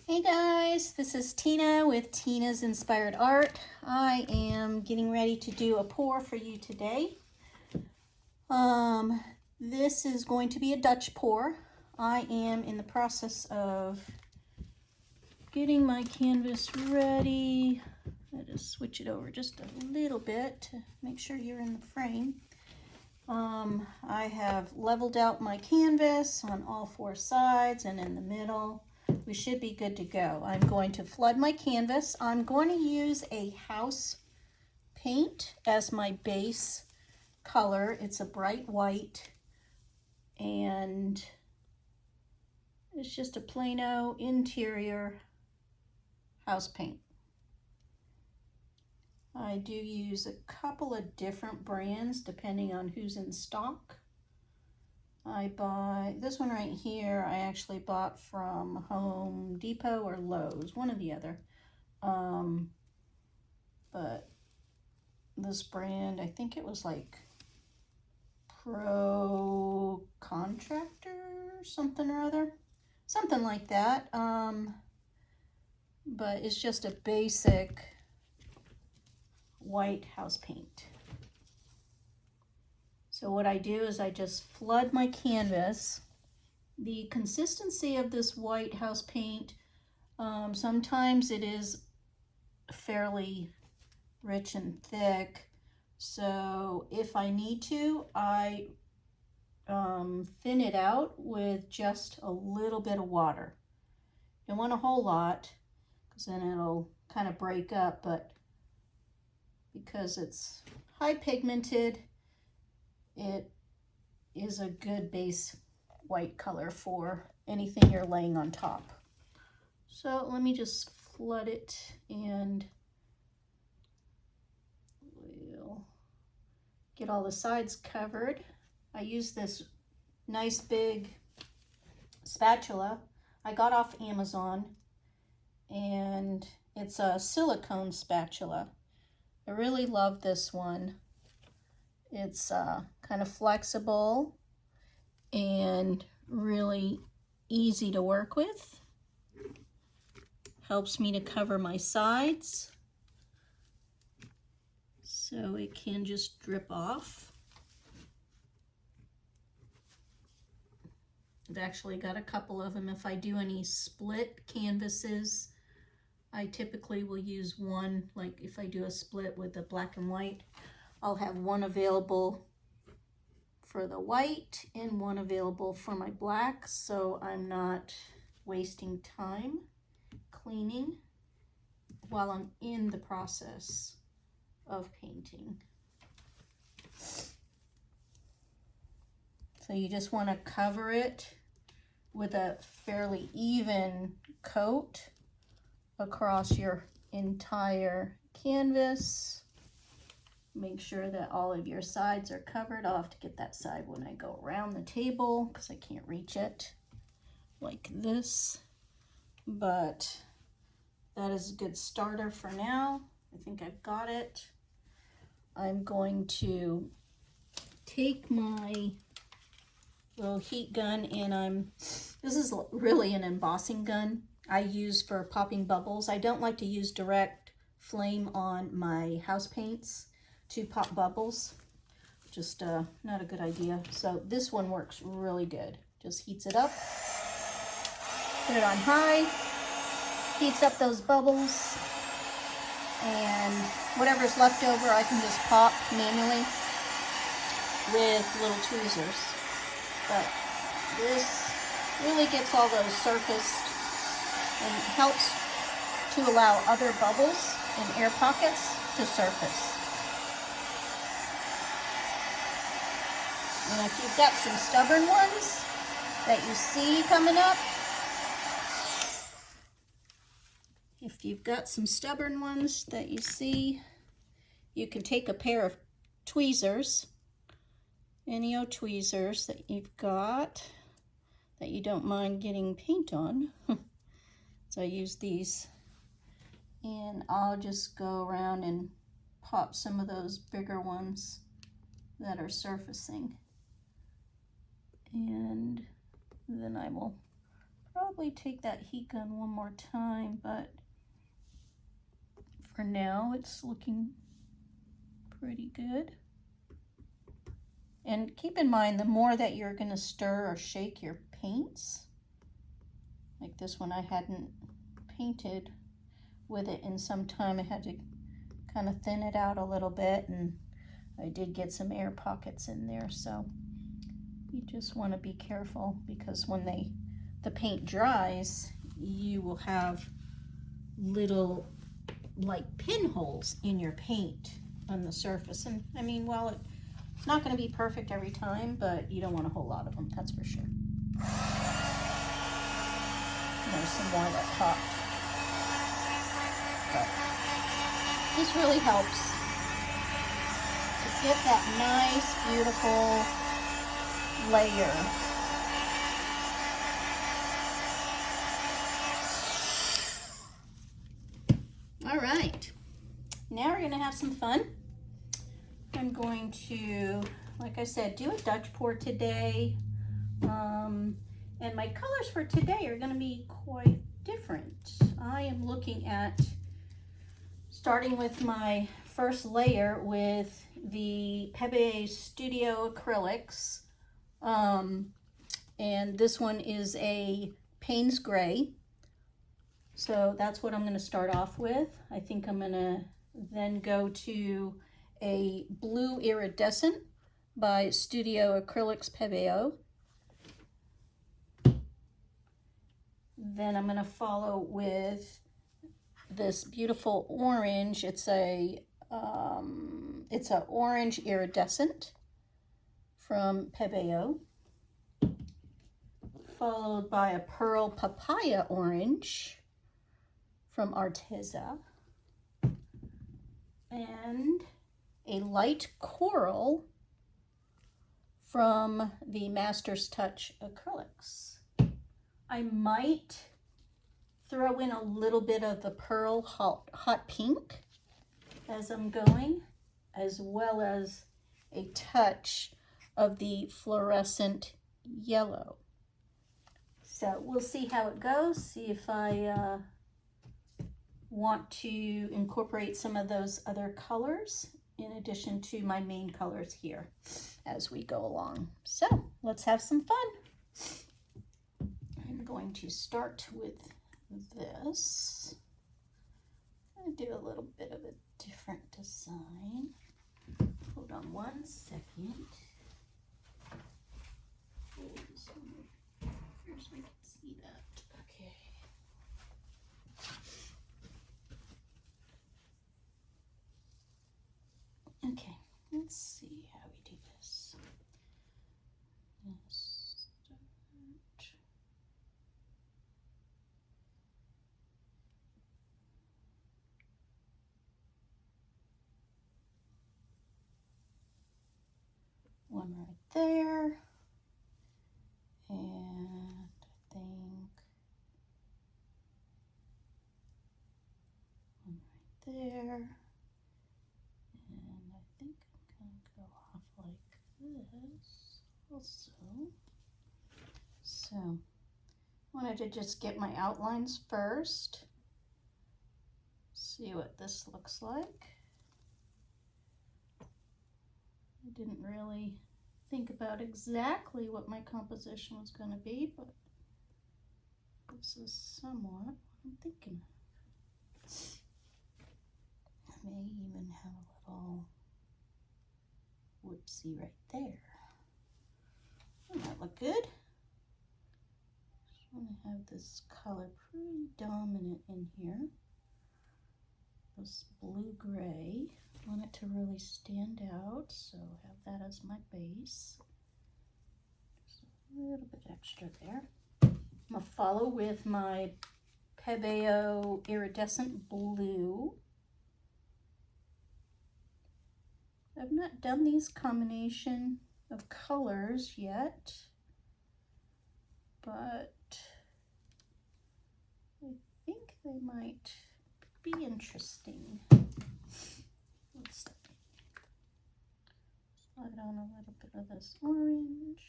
Hey guys, this is Tina with Tina's Inspired Art. I am getting ready to do a pour for you today. This is going to be a Dutch pour. I am in the process of getting my canvas ready. I just switch it over just a little bit to make sure you're in the frame. I have leveled out my canvas on all four sides and in the middle. We should be good to go. I'm going to flood my canvas. I'm going to use a house paint as my base color. It's a bright white and it's just a plain interior house paint. I do use a couple of different brands depending on who's in stock. I buy this one right here. I actually bought from Home Depot or Lowe's, one or the other. But this brand, I think it was like Contractor, something or other, something like that. But it's just a basic white house paint. So what I do is I just flood my canvas. The consistency of this white house paint, sometimes it is fairly rich and thick. So if I need to, I thin it out with just a little bit of water. Don't want a whole lot because then it'll kind of break up, but because it's high pigmented, it is a good base white color for anything you're laying on top. So let me just flood it and we'll get all the sides covered. I use this nice big spatula I got off Amazon, and it's a silicone spatula. I really love this one. It's kind of flexible and really easy to work with. Helps me to cover my sides so it can just drip off. I've actually got a couple of them. If I do any split canvases, I typically will use one. Like if I do a split with the black and white, I'll have one available for the white and one available for my black, so I'm not wasting time cleaning while I'm in the process of painting. So you just want to cover it with a fairly even coat across your entire canvas. Make sure that all of your sides are covered. I'll have to get that side when I go around the table because I can't reach it like this. But that is a good starter for now. I think I've got it. I'm going to take my little heat gun and this is really an embossing gun I use for popping bubbles. I don't like to use direct flame on my house paints to pop bubbles. Just not a good idea. So this one works really good. Just heats it up. Put it on high. Heats up those bubbles. And whatever's left over I can just pop manually with little tweezers. But this really gets all those surfaced and helps to allow other bubbles and air pockets to surface. And if you've got some stubborn ones that you see coming up, you can take a pair of tweezers, any old tweezers that you've got that you don't mind getting paint on. So I use these, and I'll just go around and pop some of those bigger ones that are surfacing. And then I will probably take that heat gun one more time, but for now it's looking pretty good. And keep in mind, the more that you're going to stir or shake your paints, like this one I hadn't painted with it in some time. I had to kind of thin it out a little bit, and I did get some air pockets in there, so you just want to be careful, because when the paint dries, you will have little like pinholes in your paint on the surface. And I mean, well, it's not going to be perfect every time, but you don't want a whole lot of them, that's for sure. There's some more that popped. But this really helps to get that nice, beautiful layer. All right, now we're going to have some fun. I'm going to, like I said, do a Dutch pour today. And my colors for today are going to be quite different. I am looking at starting with my first layer with the Pepe Studio Acrylics. And this one is a Payne's Gray. So that's what I'm going to start off with. I think I'm going to then go to a Blue Iridescent by Studio Acrylics Pepe. Then I'm going to follow with this beautiful orange. It's a orange iridescent from Pepe, followed by a pearl papaya orange from Arteza, and a light coral from the Master's Touch Acrylics. I might throw in a little bit of the pearl hot pink as I'm going, as well as a touch of the fluorescent yellow. So we'll see how it goes, see if I want to incorporate some of those other colors in addition to my main colors here as we go along. So let's have some fun. I'm going to start with this. I'm going to do a little bit of a different design. Hold on one second. First we can see that. Okay. Okay, let's see how we do this. Let's start. One right there, and I think one right there, and I think I'm going to go off like this also. So I wanted to just get my outlines first, see what this looks like. I didn't really think about exactly what my composition was going to be, but this is somewhat what I'm thinking. I may even have a little whoopsie right there. That might look good. Just want to have this color pretty dominant in here. This blue-gray. I want it to really stand out, so have that as my base. Just a little bit extra there. I'm going to follow with my Pepe Iridescent Blue. I've not done these combination of colors yet, but I think they might be interesting. Let's slide on a little bit of this orange.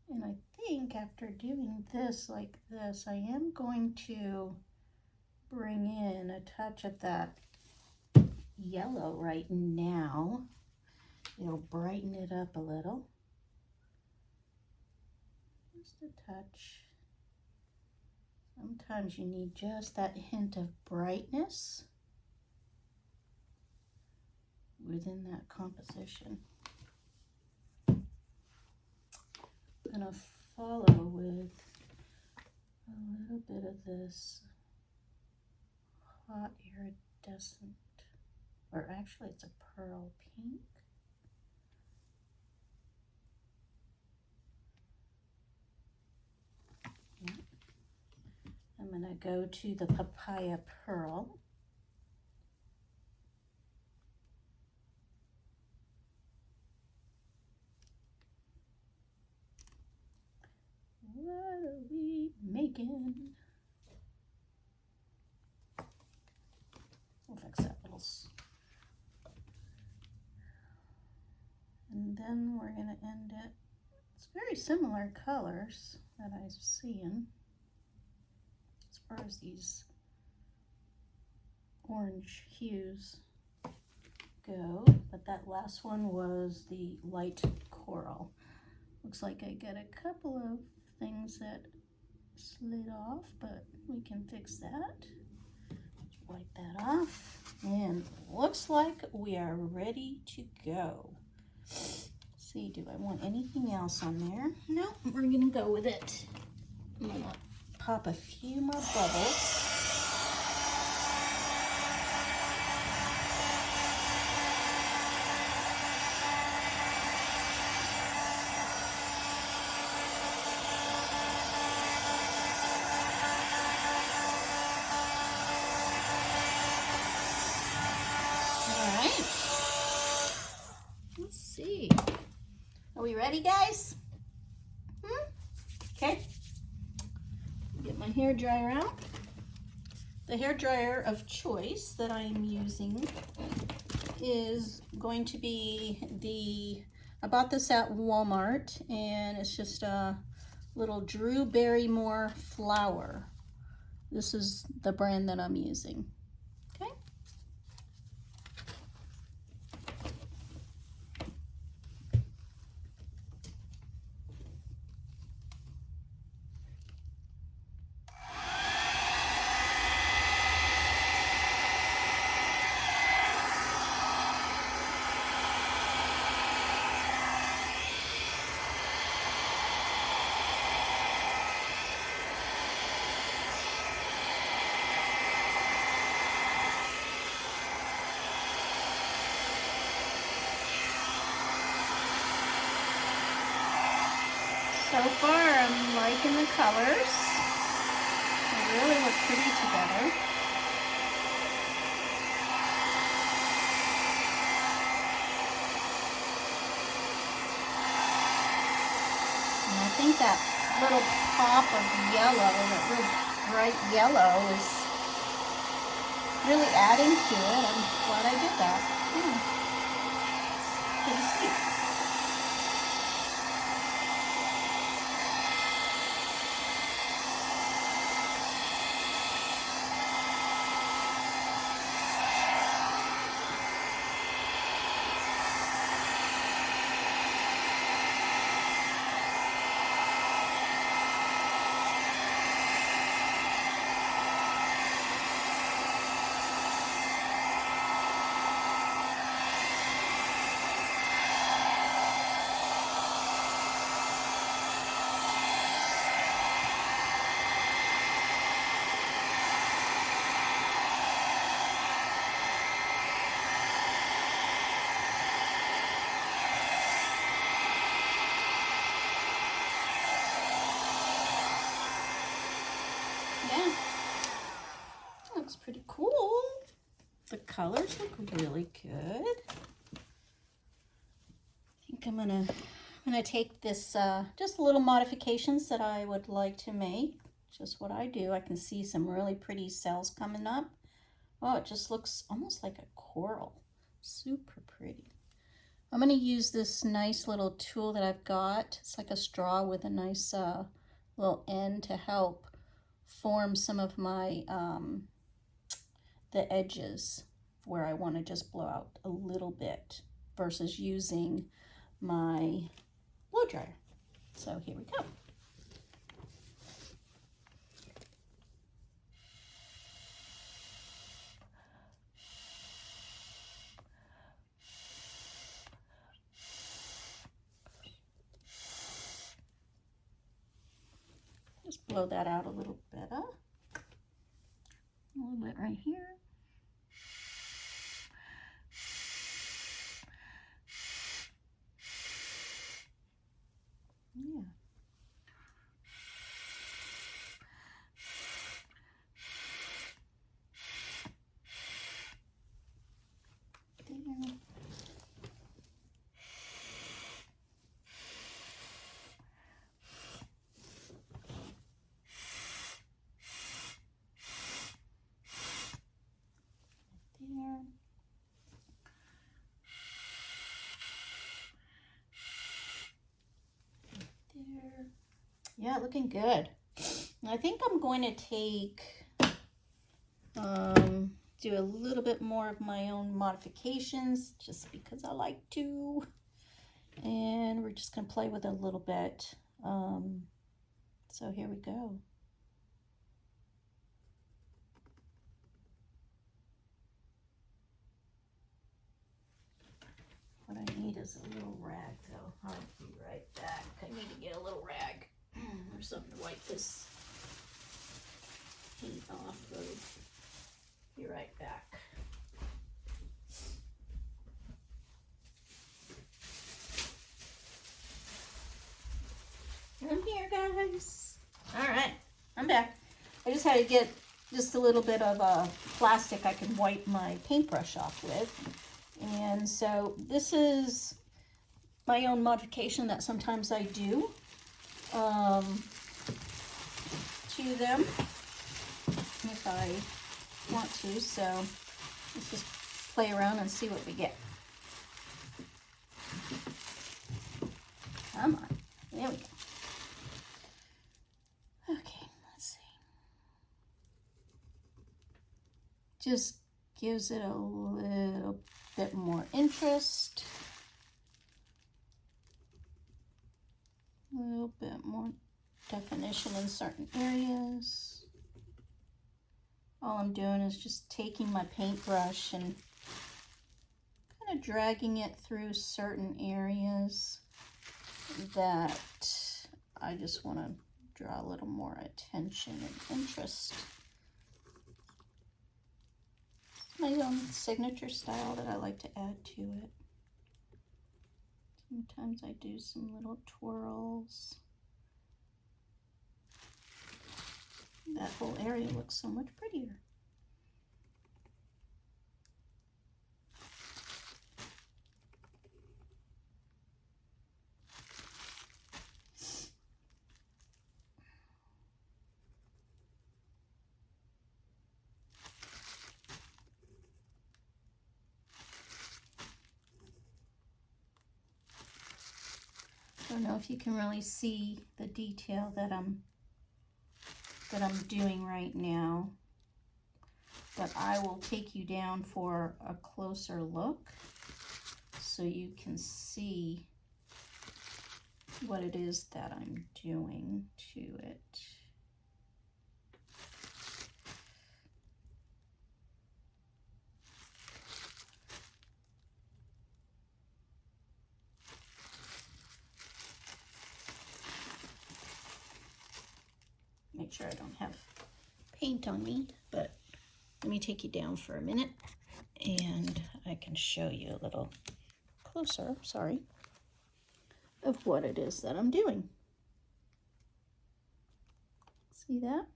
And I think after doing this like this, I am going to bring in a touch of that yellow right now. It'll brighten it up a little. Just a touch. Sometimes you need just that hint of brightness within that composition. I'm gonna follow with a little bit of this hot iridescent, or actually it's a pearl pink. Yeah. I'm gonna go to the papaya pearl. What are we making? We'll fix that little. And then we're going to end it. It's very similar colors that I'm seeing as far as these orange hues go. But that last one was the light coral. Looks like I got a couple of things that slid off, but we can fix that. Wipe that off, and looks like we are ready to go. Let's see, do I want anything else on there? No, we're gonna go with it. I'm gonna pop a few more bubbles. Let's see. Are we ready, guys? Okay. Get my hair dryer out. The hair dryer of choice that I am using is going to be I bought this at Walmart, and it's just a little Drew Barrymore flower. This is the brand that I'm using. Okay. So far, I'm liking the colors. They really look pretty together. And I think that little pop of yellow, that real bright yellow, is really adding to it. I'm glad I did that. Pretty sweet. Yeah, looks pretty cool. The colors look really good. I think I'm gonna take this just little modifications that I would like to make. Just what I do. I can see some really pretty cells coming up. Oh, it just looks almost like a coral. Super pretty. I'm going to use this nice little tool that I've got. It's like a straw with a nice little end to help form some of my the edges where I want to just blow out a little bit versus using my blow dryer. So here we go. Just blow that out a little better. A little bit right here. Yeah. There. There. Yeah, looking good. I think I'm going to take, do a little bit more of my own modifications just because I like to. And we're just going to play with it a little bit. So here we go. What I need is a little rag, though. I'll be right back. I need to get a little rag or something to wipe this paint off of. Be right back. I'm here, guys. All right, I'm back. I just had to get just a little bit of plastic I can wipe my paintbrush off with. And so this is my own modification that sometimes I do to them if I want to. So let's just play around and see what we get. Come on, there we go. Okay, let's see. Just gives it a little bit more interest. A little bit more definition in certain areas. All I'm doing is just taking my paintbrush and kind of dragging it through certain areas that I just want to draw a little more attention and interest. It's my own signature style that I like to add to it. Sometimes I do some little twirls. That whole area looks so much prettier. I don't know if you can really see the detail that I'm doing right now, but I will take you down for a closer look so you can see what it is that I'm doing to it. Make sure I don't have paint on me, but let me take you down for a minute and I can show you a little closer, sorry, of what it is that I'm doing. See that?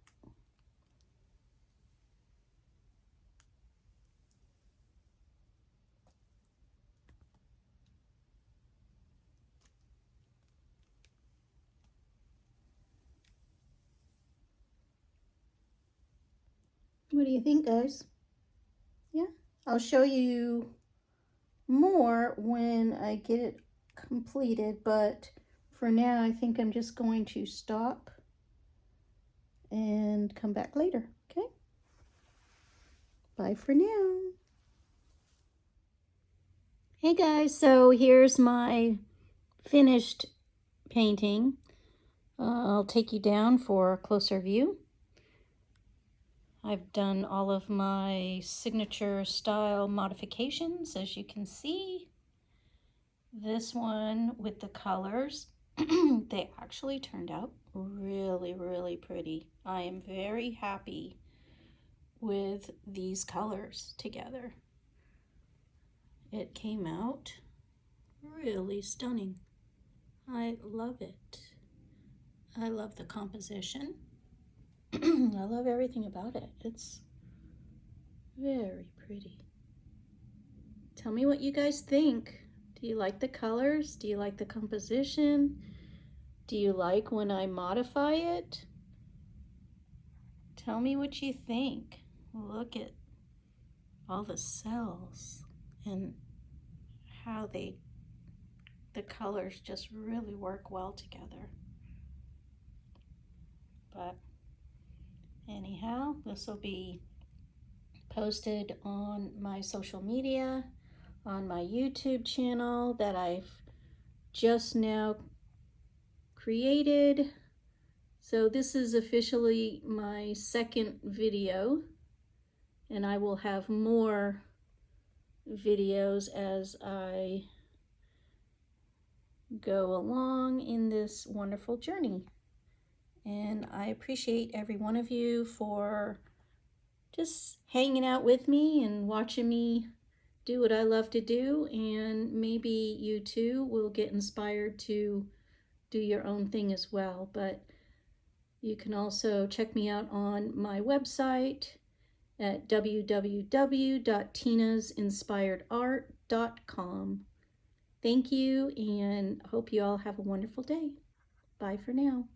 What do you think, guys? Yeah, I'll show you more when I get it completed, but for now I think I'm just going to stop and come back later. Okay, bye for now. Hey guys, so here's my finished painting. I'll take you down for a closer view. I've done all of my signature style modifications, as you can see. This one with the colors, they actually turned out really, really pretty. I am very happy with these colors together. It came out really stunning. I love it. I love the composition. I love everything about it. It's very pretty. Tell me what you guys think. Do you like the colors? Do you like the composition? Do you like when I modify it? Tell me what you think. Look at all the cells and how the colors just really work well together. But anyhow, this will be posted on my social media, on my YouTube channel that I've just now created. So this is officially my second video, and I will have more videos as I go along in this wonderful journey. And I appreciate every one of you for just hanging out with me and watching me do what I love to do, and maybe you too will get inspired to do your own thing as well. But you can also check me out on my website at www.tinasinspiredart.com. Thank you, and hope you all have a wonderful day. Bye for now.